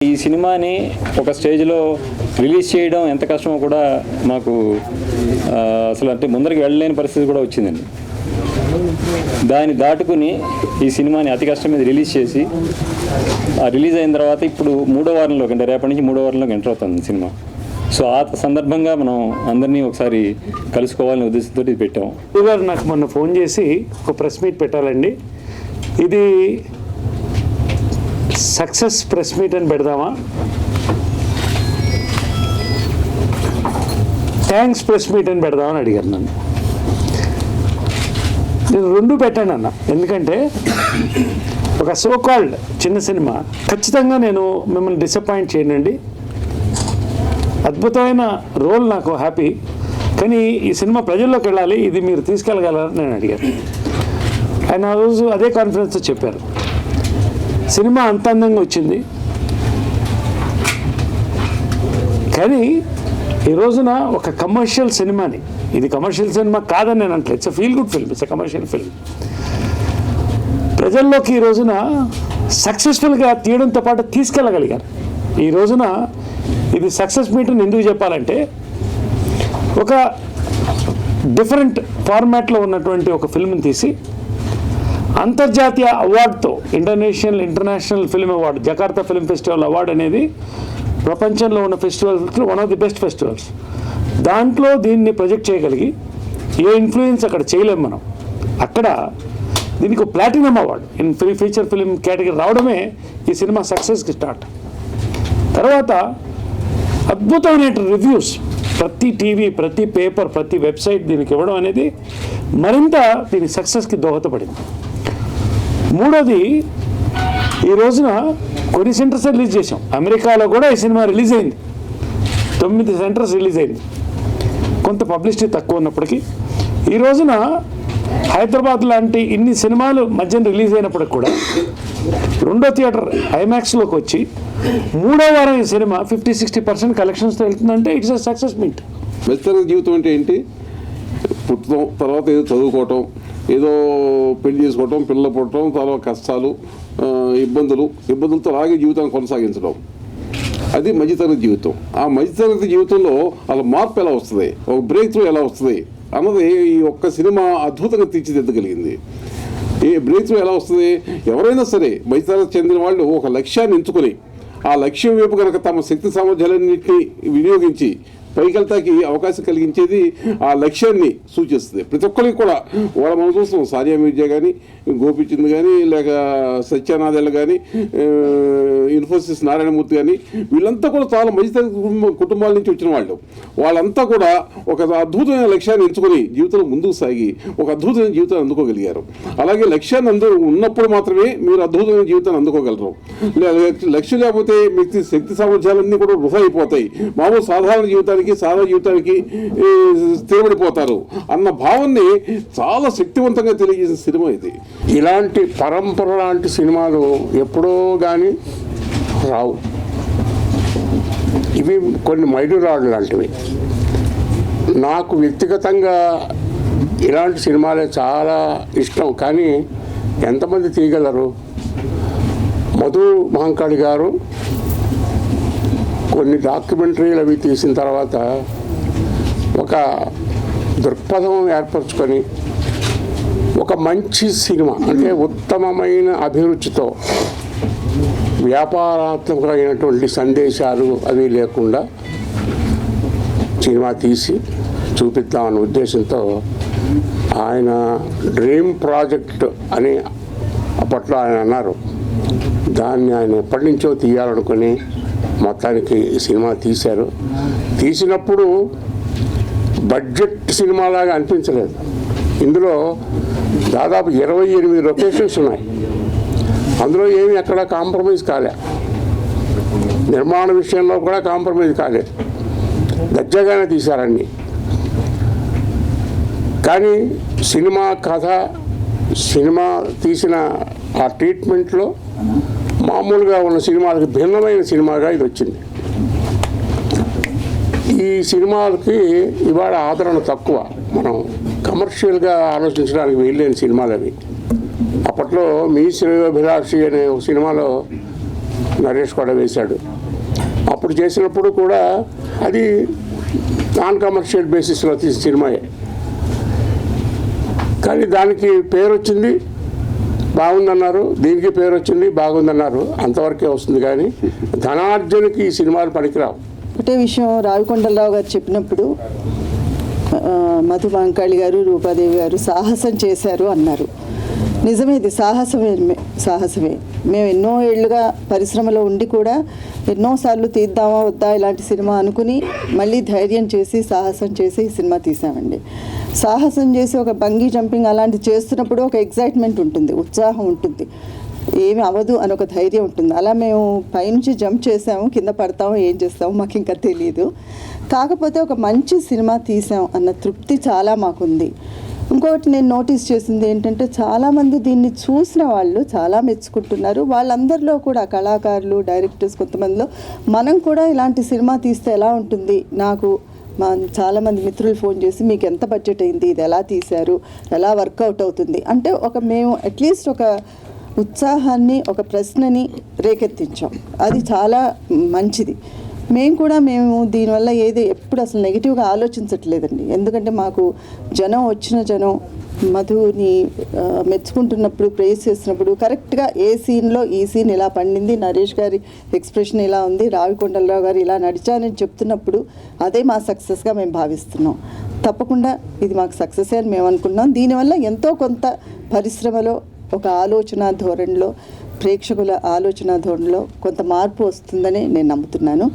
ఈ సినిమాని ఒక స్టేజ్లో రిలీజ్ చేయడం ఎంత కష్టమో కూడా మాకు అసలు అంటే ముందరికి వెళ్ళలేని పరిస్థితి కూడా వచ్చిందండి. దాన్ని దాటుకుని ఈ సినిమాని అతి కష్టం మీద రిలీజ్ చేసి రిలీజ్ అయిన తర్వాత ఇప్పుడు 3వ వారంలోకి అంటే రేపటి నుంచి 3వ వారంలోకి ఎంటర్ అవుతుంది సినిమా. సో ఆ సందర్భంగా మనం అందరినీ ఒకసారి కలుసుకోవాలనే ఉద్దేశంతో ఇది పెట్టాం. గారు నాకు మొన్న ఫోన్ చేసి ఒక ప్రెస్ మీట్ పెట్టాలండి, ఇది సక్సెస్ ప్రెస్ మీట్ అని పెడదామా, థ్యాంక్స్ ప్రెస్ మీట్ అని పెడదామని అడిగారు నన్ను. నేను రెండు పెట్టాను అన్న, ఎందుకంటే ఒక సోకాల్డ్ చిన్న సినిమా ఖచ్చితంగా నేను మిమ్మల్ని డిసప్పాయింట్ చేయనండి, అద్భుతమైన రోల్, నాకు హ్యాపీ, కానీ ఈ సినిమా ప్రజల్లోకి వెళ్ళాలి, ఇది మీరు తీసుకెళ్ళగలరని నేను అడిగాను. ఆయన ఆ రోజు అదే కాన్ఫిడెన్స్తో చెప్పారు. సినిమా అంత అందంగా వచ్చింది, కానీ ఈ రోజున ఒక కమర్షియల్ సినిమాని, ఇది కమర్షియల్ సినిమా కాదని నేను అంటే it's feel good film, it's commercial film, ప్రజల్లోకి ఈ రోజున సక్సెస్ఫుల్గా తీయడంతో పాటు తీసుకెళ్ళగలిగారు. ఈ రోజున ఇది సక్సెస్ మీట్ని ఎందుకు చెప్పాలంటే, ఒక డిఫరెంట్ ఫార్మాట్లో ఉన్నటువంటి ఒక ఫిల్మ్ని తీసి అంతర్జాతీయ అవార్డుతో international film award, Jakarta film festival award అనేది ప్రపంచంలో ఉన్న festivals one of the best festivals, దాంట్లో దీన్ని ప్రొజెక్ట్ చేయగలిగి ఏ ఇన్ఫ్లుయెన్స్ అక్కడ చేయలేము మనం, అక్కడ దీనికి ఒక platinum award in feature film category రావడమే ఈ సినిమా సక్సెస్కి స్టార్ట్. తర్వాత అద్భుతమైన రివ్యూస్ ప్రతి టీవీ, ప్రతి పేపర్, ప్రతి వెబ్సైట్ దీనికి ఇవ్వడం అనేది మరింత దీని సక్సెస్కి దోహదపడింది. మూడోది, ఈ రోజున కొన్ని సెంటర్స్ రిలీజ్ చేసాం, అమెరికాలో కూడా ఈ సినిమా రిలీజ్ అయింది, 9 సెంటర్స్ రిలీజ్ అయింది, కొంత పబ్లిసిటీ తక్కువ ఉన్నప్పటికీ. ఈ రోజున హైదరాబాద్ లాంటి ఇన్ని సినిమాలు మధ్యన రిలీజ్ అయినప్పటికి కూడా 2వ థియేటర్ ఐమాక్స్లోకి వచ్చి 3వ వారం ఈ సినిమా 50-60% కలెక్షన్స్తో వెళ్తుందంటే ఇట్స్ ఎ సక్సెస్ మీట్. మధ్యతరగతి జీవితం అంటే ఏంటి? పుట్టడం, తర్వాత ఏదో చదువుకోవటం, ఏదో పెళ్లి చేసుకోవటం, పిల్లలు పుట్టడం, తర్వాత కష్టాలు, ఇబ్బందులతో అలాగే జీవితాన్ని కొనసాగించడం, అది మధ్యతరగతి జీవితం. ఆ మధ్యతరగతి జీవితంలో అలా మార్పు ఎలా వస్తుంది, ఒక బ్రేక్ త్రూ ఎలా వస్తుంది అన్నది ఈ ఒక్క సినిమా అద్భుతంగా తీర్చిదిద్దగలిగింది. ఈ బ్రేక్ త్రూ ఎలా వస్తుంది? ఎవరైనా సరే మధ్యతరగతి చెందిన వాళ్ళు ఒక లక్ష్యాన్ని ఎంచుకొని ఆ లక్ష్యం వైపు కనుక తమ శక్తి సామర్థ్యాలన్నింటినీ వినియోగించి పైకెళ్తాకి అవకాశం కలిగించేది ఆ లక్ష్యాన్ని సూచిస్తుంది. ప్రతి ఒక్కరికి కూడా వాళ్ళ మనం చూస్తాం, సానియా మిర్జా కానీ, గోపీచంద్ కానీ, లేక సత్యానాథేళ్ళు కానీ, ఇన్ఫోసిస్ నారాయణమూర్తి కానీ, వీళ్ళంతా కూడా చాలా మధ్యతరగతి కుటుంబాల నుంచి వచ్చిన వాళ్ళు. వాళ్ళంతా కూడా ఒక అద్భుతమైన లక్ష్యాన్ని ఎంచుకొని జీవితంలో ముందుకు సాగి ఒక అద్భుతమైన జీవితాన్ని అందుకోగలిగారు. అలాగే లక్ష్యాన్ని ఉన్నప్పుడు మాత్రమే మీరు అద్భుతమైన జీవితాన్ని అందుకోగలరు. లక్ష్యం లేకపోతే మీకు శక్తి సామర్థ్యాలన్నీ కూడా వృధా అయిపోతాయి, మామూలు సాధారణ జీవితానికి స్థిరపడిపోతారు అన్న భావాన్ని చాలా శక్తివంతంగా తెలియజేసిన సినిమా ఇది. ఇలాంటి పరంపర లాంటి సినిమాలు ఎప్పుడో కానీ రావు, ఇవి కొన్ని మైలురాళ్ళు లాంటివి. నాకు వ్యక్తిగతంగా ఇలాంటి సినిమాలే చాలా ఇష్టం, కానీ ఎంతమంది తీయగలరు? మధు మహంకాళి గారు కొన్ని డాక్యుమెంటరీలు అవి తీసిన తర్వాత ఒక దృక్పథం ఏర్పరచుకొని ఒక మంచి సినిమా, అంటే ఉత్తమమైన అభిరుచితో వ్యాపారాత్మకమైనటువంటి సందేశాలు అవి లేకుండా సినిమా తీసి చూపిద్దామన్న ఉద్దేశంతో ఆయన డ్రీమ్ ప్రాజెక్ట్ అని అప్పట్లో ఆయన అన్నారు. దాన్ని ఆయన ఎప్పటి నుంచో తీయాలనుకుని మొత్తానికి ఈ సినిమా తీశారు. తీసినప్పుడు బడ్జెట్ సినిమాలాగా అనిపించలేదు. ఇందులో దాదాపు 28 లొకేషన్స్ ఉన్నాయి, అందులో ఏమి ఎక్కడ కాంప్రమైజ్ కాలే, నిర్మాణ విషయంలో కూడా కాంప్రమైజ్ కాలేదు, దర్జాగానే తీశారన్నీ. కానీ సినిమా కథ, సినిమా తీసిన ఆ ట్రీట్మెంట్లో మామూలుగా ఉన్న సినిమాలకి భిన్నమైన సినిమాగా ఇది వచ్చింది. ఈ సినిమాలకి ఇవాళ ఆదరణ తక్కువ, మనం కమర్షియల్గా ఆలోచించడానికి వీల్లేని సినిమాలు అవి. అప్పట్లో మీ శ్రేయోభిలాషి అనే ఒక సినిమాలో నరేష్ కూడా వేశాడు. అప్పుడు చేసినప్పుడు కూడా అది నాన్ కమర్షియల్ బేసిస్లో తీసిన సినిమాయే, కానీ దానికి పేరు వచ్చింది, బాగుందన్నారు, దీనికి పేరు వచ్చింది, బాగుందన్నారు, అంతవరకే వస్తుంది. కానీ ధనార్జనకి ఈ సినిమాలు పనికిరావు. ఒకటే విషయం రావికొండలరావు గారు చెప్పినప్పుడు మధు బాంకాళి గారు, రూపాదేవి గారు సాహసం చేశారు అన్నారు. నిజమే, ఇది సాహసమే. మేము ఎన్నో ఏళ్ళుగా పరిశ్రమలో ఉండి కూడా ఎన్నోసార్లు తీద్దామా వద్దా ఇలాంటి సినిమా అనుకుని మళ్ళీ ధైర్యం చేసి సాహసం చేసి ఈ సినిమా తీసామండి. సాహసం చేసి ఒక బంగీ జంపింగ్ అలాంటివి చేస్తున్నప్పుడు ఒక ఎగ్జైట్మెంట్ ఉంటుంది, ఉత్సాహం ఉంటుంది, ఏమి అవ్వదు అని ఒక ధైర్యం ఉంటుంది. అలా మేము పైనుంచి జంప్ చేసాము, కింద పడతాము, ఏం చేస్తాము మాకు ఇంకా తెలియదు. కాకపోతే ఒక మంచి సినిమా తీసాం అన్న తృప్తి చాలా మాకుంది. ఇంకొకటి నేను నోటీస్ చేసింది ఏంటంటే చాలామంది దీన్ని చూసిన వాళ్ళు చాలా మెచ్చుకుంటున్నారు. వాళ్ళందరిలో కూడా కళాకారులు, డైరెక్టర్స్, కొంతమందిలో మనం కూడా ఇలాంటి సినిమా తీస్తే ఎలా ఉంటుంది, నాకు చాలామంది మిత్రులు ఫోన్ చేసి మీకు ఎంత బడ్జెట్ అయింది, ఇది ఎలా తీశారు, ఎలా వర్కౌట్ అవుతుంది అంటే మేము అట్లీస్ట్ ఒక ఉత్సాహాన్ని, ఒక ప్రశ్నని రేకెత్తించాం. అది చాలా మంచిది. మేము దీనివల్ల ఎప్పుడు అసలు నెగిటివ్గా ఆలోచించట్లేదండి. ఎందుకంటే మాకు జనం మధుని మెచ్చుకుంటున్నప్పుడు, ప్రేస్ చేసినప్పుడు కరెక్ట్గా ఏ సీన్లో ఈ సీన్ ఇలా పండింది, నరేష్ గారి ఎక్స్ప్రెషన్ ఇలా ఉంది, రావికొండలరావు గారు ఇలా నడిచానని చెప్తున్నప్పుడు అదే మా సక్సెస్గా మేము భావిస్తున్నాం. తప్పకుండా ఇది మాకు సక్సెస్ అని మేము అనుకున్నాం. దీనివల్ల ఎంతో కొంత పరిశ్రమలో ఒక ఆలోచన ధోరణిలో, ప్రేక్షకుల ఆలోచన ధోరణిలో కొంత మార్పు వస్తుందని నేను నమ్ముతున్నాను.